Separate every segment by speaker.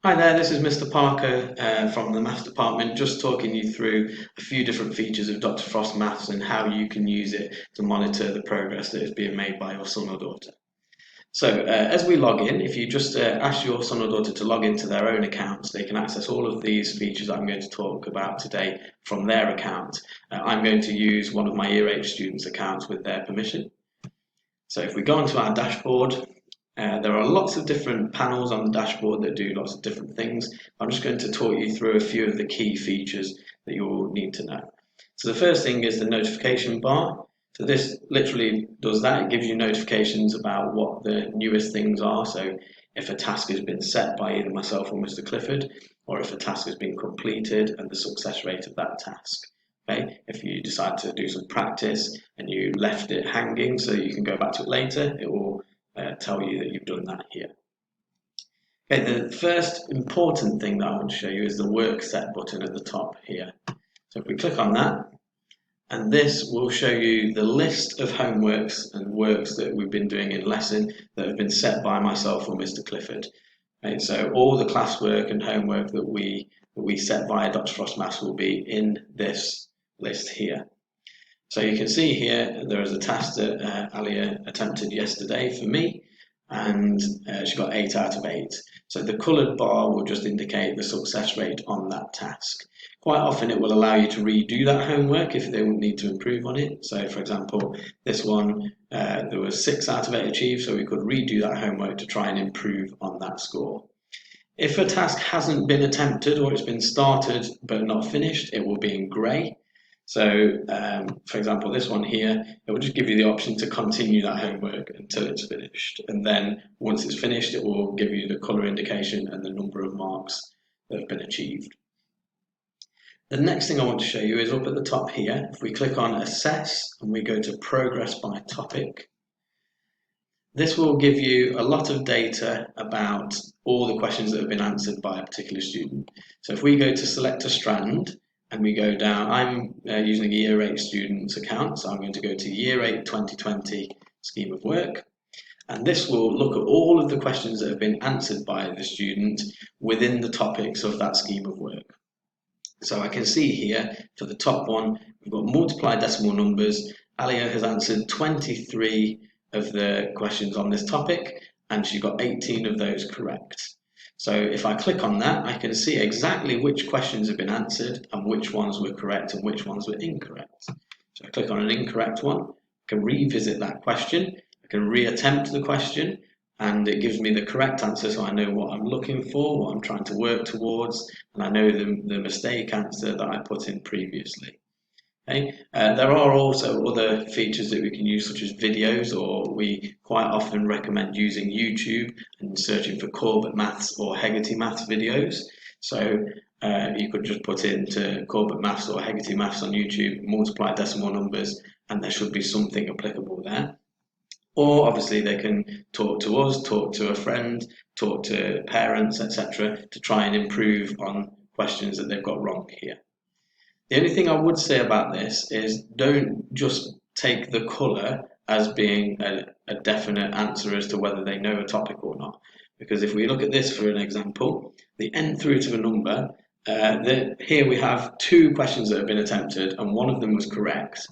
Speaker 1: Hi there, this is Mr. Parker from the Maths Department, just talking you through a few different features of Dr. Frost Maths and how you can use it to monitor the progress that is being made by your son or daughter. So, as we log in, if you just ask your son or daughter to log into their own accounts, they can access all of these features I'm going to talk about today from their account. I'm going to use one of my Year 8 students' accounts with their permission. So, if we go onto our dashboard, there are lots of different panels on the dashboard that do lots of different things. I'm just going to talk you through a few of the key features that you'll need to know. So the first thing is the notification bar. So this literally does that. It gives you notifications about what the newest things are. So if a task has been set by either myself or Mr. Clifford, or if a task has been completed and the success rate of that task. Okay, if you decide to do some practice and you left it hanging so you can go back to it later, it will tell you that you've done that here. Okay, the first important thing that I want to show you is the work set button at the top here. So if we click on that, and this will show you the list of homeworks and works that we've been doing in lesson that have been set by myself or Mr. Clifford. Okay, so all the classwork and homework that we set via Dr. Frost Maths will be in this list here. So you can see here there is a task that Alia attempted yesterday for me, and she got 8 out of 8. So the coloured bar will just indicate the success rate on that task. Quite often it will allow you to redo that homework if they will need to improve on it. So for example, this one, there was 6 out of 8 achieved, so we could redo that homework to try and improve on that score. If a task hasn't been attempted or it's been started but not finished, it will be in grey. So, for example, this one here, it will just give you the option to continue that homework until it's finished. And then once it's finished, it will give you the colour indication and the number of marks that have been achieved. The next thing I want to show you is up at the top here. If we click on Assess and we go to Progress by Topic, this will give you a lot of data about all the questions that have been answered by a particular student. So if we go to Select a Strand, and we go down, I'm using a Year 8 student's account, so I'm going to go to Year 8 2020 Scheme of Work, and this will look at all of the questions that have been answered by the student within the topics of that scheme of work. So I can see here, for the top one, we've got multiply decimal numbers. Alia has answered 23 of the questions on this topic, and she got 18 of those correct. So if I click on that, I can see exactly which questions have been answered and which ones were correct and which ones were incorrect. So I click on an incorrect one, I can revisit that question, I can reattempt the question, and it gives me the correct answer, so I know what I'm looking for, what I'm trying to work towards, and I know the mistake answer that I put in previously. Okay. There are also other features that we can use, such as videos, or we quite often recommend using YouTube and searching for Corbett Maths or Hegarty Maths videos. So you could just put into Corbett Maths or Hegarty Maths on YouTube, multiply decimal numbers, and there should be something applicable there. Or obviously they can talk to us, talk to a friend, talk to parents, etc., to try and improve on questions that they've got wrong here. The only thing I would say about this is don't just take the colour as being a definite answer as to whether they know a topic or not. Because if we look at this for an example, the nth root of a number, here we have 2 questions that have been attempted and one of them was correct,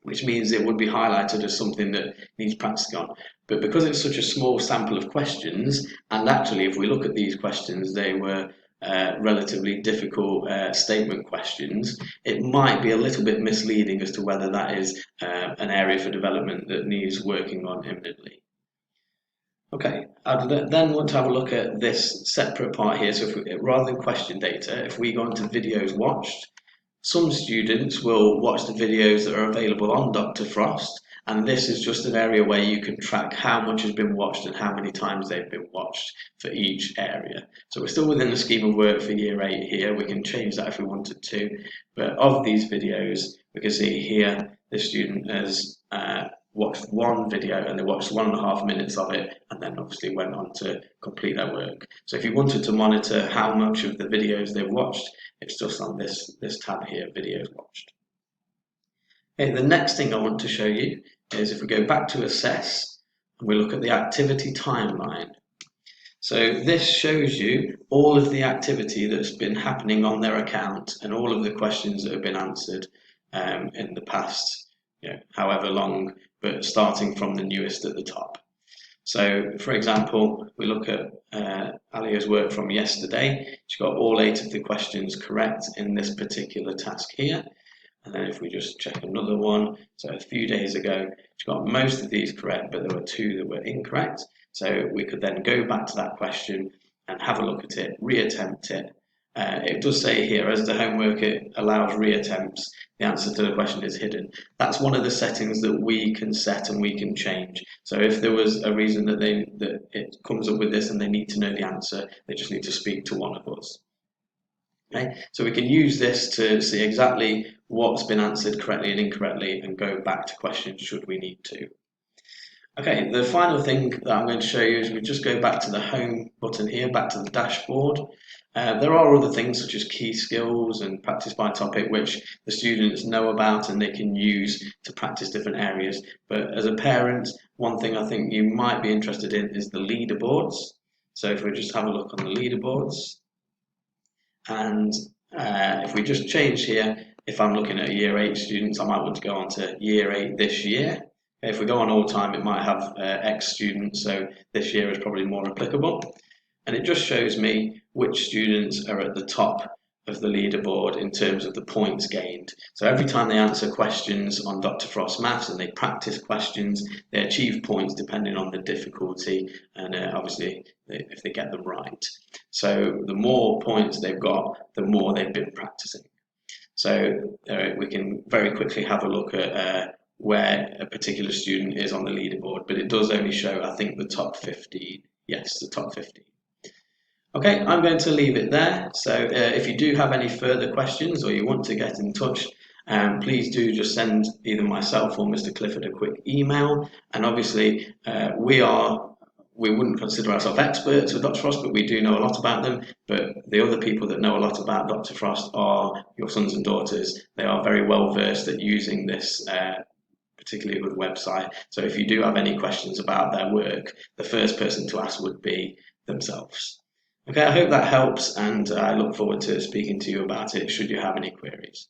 Speaker 1: which means it would be highlighted as something that needs practicing on. But because it's such a small sample of questions, and actually if we look at these questions, they were relatively difficult statement questions, it might be a little bit misleading as to whether that is an area for development that needs working on imminently. Okay, I'd then want to have a look at this separate part here. So if we, rather than question data, if we go into videos watched, some students will watch the videos that are available on Dr. Frost, and this is just an area where you can track how much has been watched and how many times they've been watched for each area. So we're still within the scheme of work for Year 8 here. We can change that if we wanted to, but of these videos, we can see here the student has watched one video and they watched 1.5 minutes of it and then obviously went on to complete their work. So if you wanted to monitor how much of the videos they've watched, it's just on this tab here, videos watched. Okay, the next thing I want to show you is if we go back to assess and we look at the activity timeline. So this shows you all of the activity that's been happening on their account and all of the questions that have been answered in the past, however long, but starting from the newest at the top. So, for example, we look at Alia's work from yesterday. She got all 8 of the questions correct in this particular task here. And then if we just check another one, so a few days ago, she got most of these correct, but there were 2 that were incorrect. So we could then go back to that question and have a look at it, reattempt it. It does say here, as the homework it allows reattempts, the answer to the question is hidden. That's one of the settings that we can set and we can change. So if there was a reason that it comes up with this and they need to know the answer, they just need to speak to one of us. Okay, so we can use this to see exactly what's been answered correctly and incorrectly and go back to questions should we need to. Okay, the final thing that I'm going to show you is we just go back to the home button here, back to the dashboard. There are other things such as key skills and practice by topic which the students know about and they can use to practice different areas. But as a parent, one thing I think you might be interested in is the leaderboards. So if we just have a look on the leaderboards, and if we just change here, if I'm looking at Year 8 students, I might want to go on to Year 8 this year. If we go on all time, it might have X students, so this year is probably more applicable. And it just shows me which students are at the top of the leaderboard in terms of the points gained. So every time they answer questions on Dr. Frost Maths and they practice questions, they achieve points depending on the difficulty and obviously if they get them right. So the more points they've got, the more they've been practicing. So we can very quickly have a look at where a particular student is on the leaderboard, but it does only show, I think, the top 15. Yes, the top 15. Okay, I'm going to leave it there. So if you do have any further questions or you want to get in touch, please do just send either myself or Mr. Clifford a quick email. And obviously, we wouldn't consider ourselves experts with Dr. Frost, but we do know a lot about them. But the other people that know a lot about Dr. Frost are your sons and daughters. They are very well versed at using this particularly good website. So if you do have any questions about their work, the first person to ask would be themselves. Okay, I hope that helps, and I look forward to speaking to you about it should you have any queries.